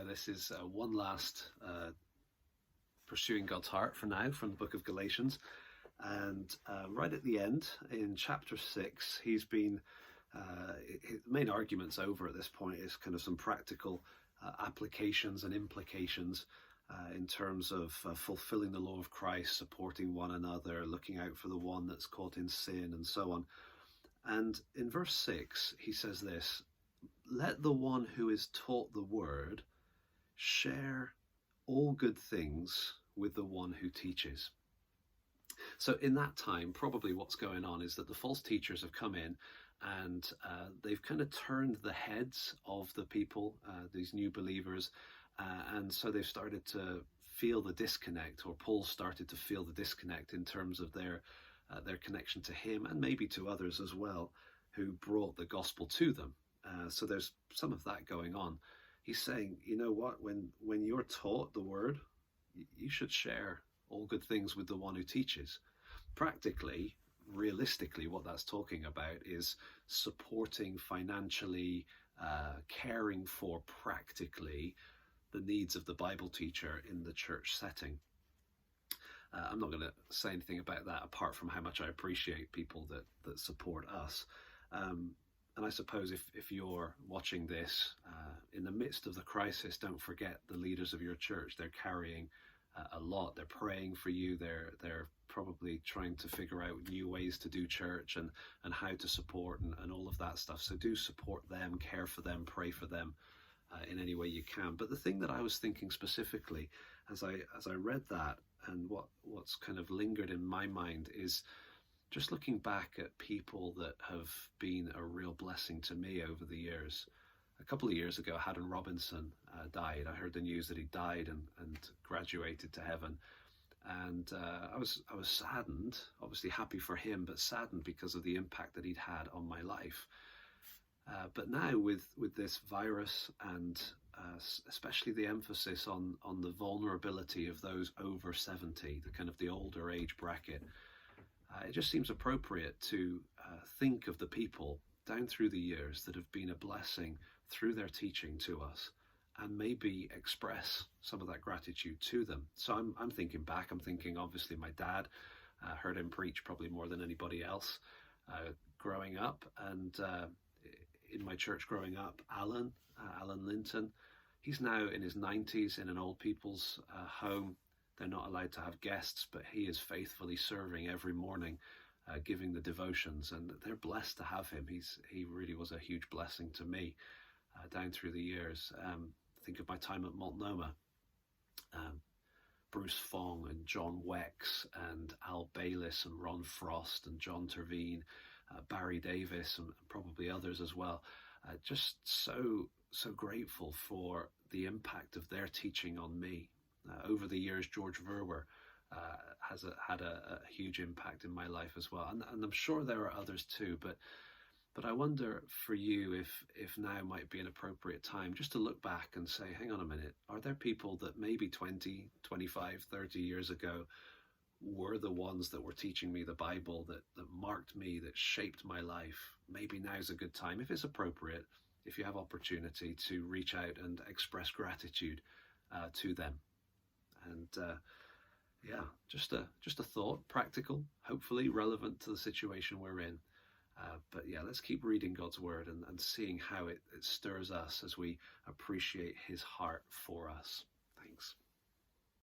This is one last Pursuing God's Heart for now from the book of Galatians. And right at the end, in chapter 6, he's been, his main arguments over at this point is kind of some practical applications and implications in terms of fulfilling the law of Christ, supporting one another, looking out for the one that's caught in sin, and so on. And in verse 6, he says this: "Let the one who is taught the word share all good things with the one who teaches." So in that time, probably what's going on is that the false teachers have come in and they've kind of turned the heads of the people, these new believers, and so they've started to feel the disconnect, or Paul started to feel the disconnect in terms of their connection to him, and maybe to others as well who brought the gospel to them. So there's some of that going on. He's saying, you know what, when you're taught the word, you should share all good things with the one who teaches. Practically, realistically, what that's talking about is supporting financially, caring for practically the needs of the Bible teacher in the church setting. I'm not going to say anything about that apart from how much I appreciate people that support us. And I suppose if you're watching this in the midst of the crisis, don't forget the leaders of your church. They're carrying a lot. They're praying for you. They're probably trying to figure out new ways to do church and how to support and all of that stuff. So do support them, care for them, pray for them in any way you can. But the thing that I was thinking specifically as I read that, and what's kind of lingered in my mind, is just looking back at people that have been a real blessing to me over the years. A couple of years ago, Haddon Robinson died. I heard the news that he died and graduated to heaven. And I was saddened, obviously happy for him, but saddened because of the impact that he'd had on my life. But now with this virus, and especially the emphasis on the vulnerability of those over 70, the kind of the older age bracket, it just seems appropriate to think of the people down through the years that have been a blessing through their teaching to us, and maybe express some of that gratitude to them. So I'm thinking back. I'm thinking, obviously, my dad, heard him preach probably more than anybody else growing up, and in my church growing up, Alan Linton. He's now in his 90s in an old people's home. They're not allowed to have guests, but he is faithfully serving every morning, giving the devotions, and they're blessed to have him. He really was a huge blessing to me down through the years. Think of my time at Multnomah. Bruce Fong and John Wex and Al Baylis and Ron Frost and John Terveen, Barry Davis, and probably others as well. Just so grateful for the impact of their teaching on me. Over the years, George Verwer has had a huge impact in my life as well, and I'm sure there are others too. But I wonder for you if now might be an appropriate time just to look back and say, hang on a minute, are there people that maybe 20, 25, 30 years ago were the ones that were teaching me the Bible, that marked me, that shaped my life? Maybe now's a good time, if it's appropriate, if you have opportunity, to reach out and express gratitude to them. And just a thought, practical, hopefully relevant to the situation we're in. But let's keep reading God's word and seeing how it stirs us as we appreciate his heart for us. Thanks.